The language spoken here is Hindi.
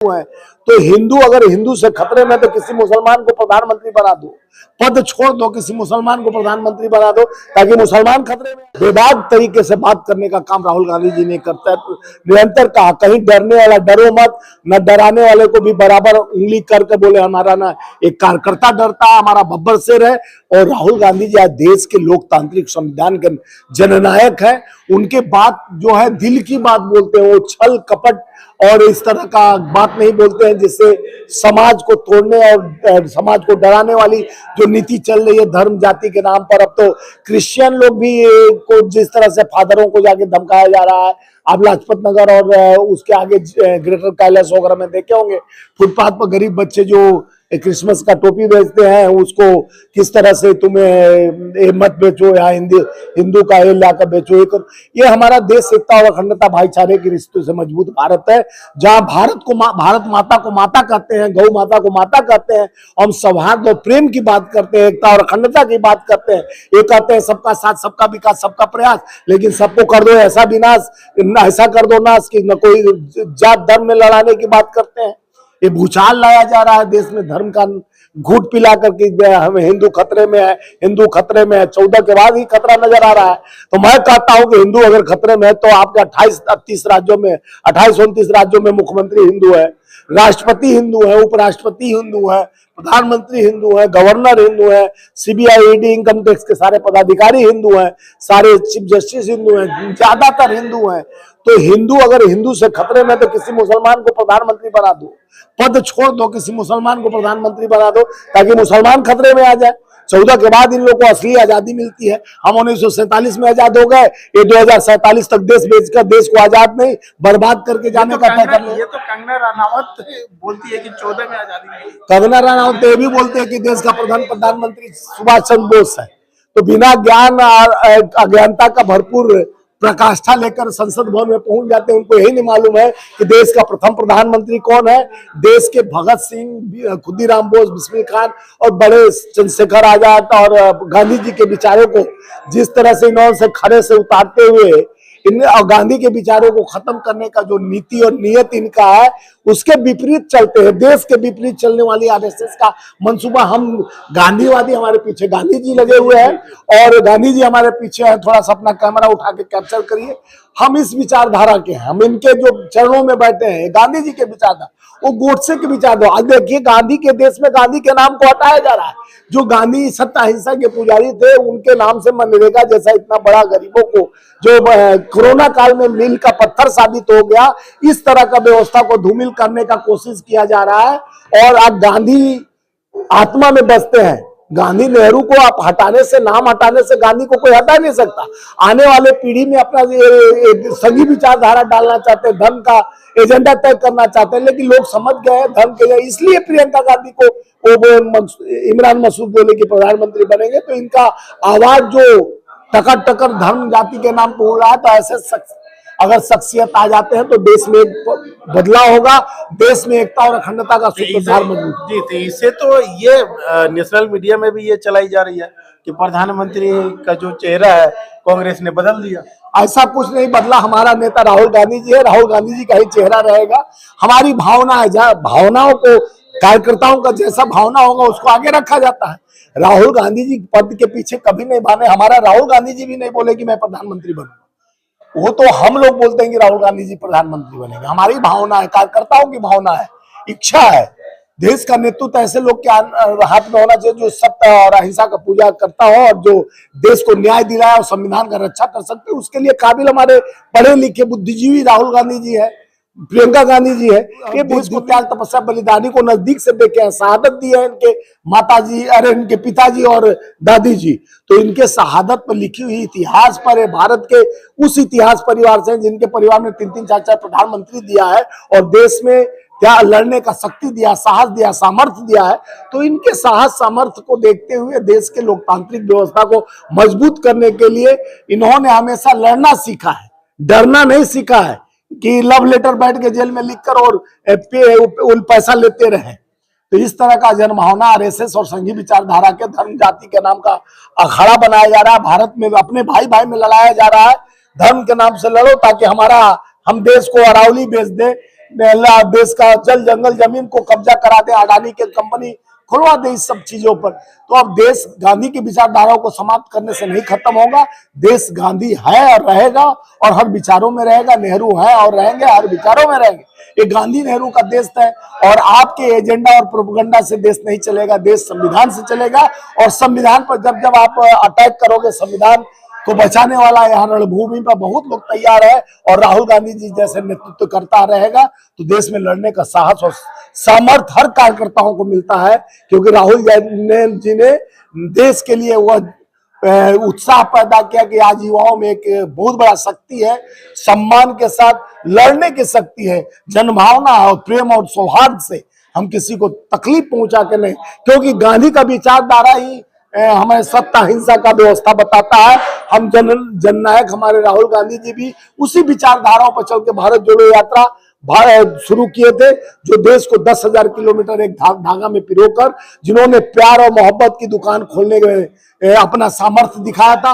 है। तो हिंदू अगर हिंदू से खतरे में तो किसी मुसलमान को प्रधानमंत्री बना दो, पद छोड़ दो, किसी मुसलमान को प्रधानमंत्री बना दो ताकि मुसलमान खतरे में। बेबाक तरीके से बात करने का काम राहुल गांधी जी ने करता है। निरंतर कहा कहीं डरने वाला डरो मत, न डराने वाले को भी बराबर उंगली करके बोले हमारा ना एक कार्यकर्ता डरता है, हमारा बब्बर सिर है। और राहुल गांधी जी आज देश के लोकतांत्रिक संविधान के जननायक है। उनके बात जो है दिल की बात बोलते हैं, वो छल कपट और इस तरह का बात नहीं बोलते हैं जिससे समाज को तोड़ने और समाज को डराने वाली जो नीति चल रही है धर्म जाति के नाम पर। अब तो क्रिश्चियन लोग भी को जिस तरह से फादरों को जाके धमकाया जा रहा है, आप लाजपत नगर और उसके आगे ग्रेटर कैलाश वगैरह में देखे होंगे, फुटपाथ पर गरीब बच्चे जो क्रिसमस का टोपी बेचते हैं उसको किस तरह से तुम्हें मत बेचो या हिंदू का ये लाकर बेचो। ये हमारा देश एकता और अखंडता भाईचारे के रिश्तों से मजबूत भारत है, जहां भारत माता को माता कहते हैं, गौ माता को माता कहते हैं। हम सौहार्द और प्रेम की बात करते हैं, एकता और अखंडता की बात करते हैं। ये कहते हैं सबका साथ, सबका विकास, सबका प्रयास, लेकिन सबको कर दो ऐसा विनाश, ऐसा कर दो नाश कि न कोई जात धर्म में लड़ाने की बात करते हैं। ये भूचाल लाया जा रहा है देश में, धर्म का घूट पिला करके हमें हिंदू खतरे में है, हिंदू खतरे में है। 14 के बाद ही खतरा नजर आ रहा है। तो मैं कहता हूं कि हिंदू अगर खतरे में है तो आपके 28-29 राज्यों में, 28-29 राज्यों में मुख्यमंत्री हिंदू है, राष्ट्रपति हिंदू है, उपराष्ट्रपति हिंदू है, प्रधानमंत्री हिंदू है, गवर्नर हिंदू है, सीबीआई ईडी इनकम टैक्स के सारे पदाधिकारी हिंदू हैं, सारे चीफ जस्टिस हिंदू हैं, ज्यादातर हिंदू हैं। तो हिंदू अगर हिंदू से खतरे में तो किसी मुसलमान को प्रधानमंत्री बना दो, पद छोड़ दो, किसी मुसलमान को प्रधानमंत्री बना दो ताकि मुसलमान खतरे में आ जाए। 14 के बाद इन लोगों को असली आजादी मिलती है। हम 1947 में आजाद हो गए, ये 2047 तक देश बेचकर देश को आजाद नहीं बर्बाद करके जाने का तय कर लिया। ये तो कंगना रनावत बोलती है कि 14 में आजादी मिली। कंगना रनावत ये भी बोलते हैं कि देश का प्रधानमंत्री सुभाष चंद्र बोस है। तो बिना ज्ञान और अज्ञानता का भरपूर प्रकाष्ठा लेकर संसद भवन में पहुंच जाते हैं। उनको यही नहीं मालूम है कि देश का प्रथम प्रधानमंत्री कौन है। देश के भगत सिंह, खुदीराम बोस, बिस्मिल खान और बड़े चंद्रशेखर आजाद और गांधी जी के विचारों को जिस तरह से इन्होंने से खड़े से उतारते हुए और गांधी के विचारों को खत्म करने का जो नीति और नियत इनका है उसके विपरीत चलते हैं। देश के विपरीत चलने वाली आरएसएस का मंसूबा, हम गांधीवादी हमारे पीछे गांधी जी लगे हुए हैं और गांधी जी हमारे पीछे है। थोड़ा सा अपना कैमरा उठा के कैप्चर करिए। हम इस विचारधारा के हैं, हम इनके जो चरणों में बैठे हैं, गांधी जी के विचारधारा, वो गोडसे के विचारधारा। आज देखिए गांधी के देश में गांधी के नाम को हटाया जा रहा है। जो गांधी सत्य अहिंसा के पुजारी थे उनके नाम से मनरेगा जैसा इतना बड़ा गरीबों को जो कोरोना काल में मील का पत्थर साबित हो गया, इस तरह का व्यवस्था को धूमिल करने का कोशिश किया जा रहा है। और आप गांधी आत्मा में बसते हैं। गांधी नेहरू को आप हटाने से, नाम हटाने से गांधी को कोई हटा नहीं सकता। आने वाले पीढ़ी में अपना सही विचारधारा डालना चाहते हैं, धर्म का एजेंडा तय करना चाहते हैं, लेकिन लोग समझ गए हैं धर्म के लिए। इसलिए प्रियंका गांधी को इमरान मसूद बोले कि प्रधानमंत्री बनेंगे। तो इनका आवाज जो टकर टकर धर्म जाति के नाम पर उड़ रहा है, तो ऐसे अगर शख्सियत आ जाते हैं तो देश में बदलाव होगा, देश में एकता और अखंडता का सूत्रधार मजबूत। जी, तो इससे तो ये नेशनल मीडिया में भी ये चलाई जा रही है कि प्रधानमंत्री का जो चेहरा है कांग्रेस ने बदल दिया। ऐसा कुछ नहीं बदला। हमारा नेता राहुल गांधी जी है, राहुल गांधी जी का ही चेहरा रहेगा। हमारी भावना है, जहाँ भावनाओं को, कार्यकर्ताओं का जैसा भावना होगा उसको आगे रखा जाता है। राहुल गांधी जी पद के पीछे कभी नहीं भागे। हमारा राहुल गांधी जी भी नहीं बोले कि मैं प्रधानमंत्री बनूंगा, वो तो हम लोग बोलते हैं कि राहुल गांधी जी प्रधानमंत्री बनेंगे। हमारी भावना है, कार्यकर्ताओं की भावना है, इच्छा है। देश का नेतृत्व ऐसे लोग के हाथ में होना चाहिए जो सत्य और अहिंसा का पूजा करता हो और जो देश को न्याय दिलाए और संविधान का रक्षा कर सकते हैं। उसके लिए काबिल हमारे पढ़े लिखे बुद्धिजीवी राहुल गांधी जी है, प्रियंका गांधी जी है। ये देश को त्याग तपस्या बलिदानी को नजदीक से देखे हैं, शहादत दी है इनके माताजी, अरे इनके पिताजी और दादी जी। तो इनके शहादत पर लिखी हुई इतिहास पर है। भारत के उस इतिहास परिवार से जिनके परिवार में 3-3, 4-4 प्रधानमंत्री दिया है और देश में क्या लड़ने का शक्ति दिया, साहस दिया, सामर्थ्य दिया है। तो इनके साहस सामर्थ्य को देखते हुए देश के लोकतांत्रिक व्यवस्था को मजबूत करने के लिए इन्होंने हमेशा लड़ना सीखा है, डरना नहीं सीखा है कि लव लेटर बैठ के जेल में लिखकर और पैसा लेते रहे। तो इस तरह का जनभावना आरएसएस और संघी विचारधारा के धर्म जाति के नाम का अखाड़ा बनाया जा रहा है। भारत में अपने भाई भाई में लड़ाया जा रहा है। धर्म के नाम से लड़ो ताकि हम देश को अरावली बेच दे, देश का जल जंगल जमीन को कब्जा करा दे, अडानी के कंपनी खुलवा दे इस सब चीजों पर। तो अब देश गांधी की विचारधाराओं को समाप्त करने से नहीं खत्म होगा। देश गांधी है और रहेगा और हर विचारों में रहेगा। नेहरू है और रहेंगे, हर विचारों में रहेंगे। ये गांधी नेहरू का देश है और आपके एजेंडा और प्रोपेगेंडा से देश नहीं चलेगा। देश संविधान से चलेगा और संविधान पर जब जब आप अटैक करोगे, संविधान को बचाने वाला यहाँ रणभूमि पर बहुत लोग तैयार है और राहुल गांधी जी जैसे नेतृत्व करता रहेगा तो देश में लड़ने का साहस और सामर्थ्य हर कार्यकर्ताओं को मिलता है। क्योंकि राहुल जी ने देश के लिए वह उत्साह पैदा किया कि आज युवाओं में एक बहुत बड़ा शक्ति है, सम्मान के साथ लड़ने की शक्ति है, जनभावना और प्रेम और सौहार्द से हम किसी को तकलीफ पहुंचा के नहीं। क्योंकि गांधी का विचारधारा ही हमें सत्ता हिंसा का व्यवस्था बताता है। हम जननायक हमारे राहुल गांधी जी भी उसी विचारधाराओं पर चल के भारत जोड़ो यात्रा शुरू किए थे, जो देश को 10,000 किलोमीटर एक धागा में पिरोकर, जिन्होंने प्यार और मोहब्बत की दुकान खोलने में अपना सामर्थ्य दिखाया था।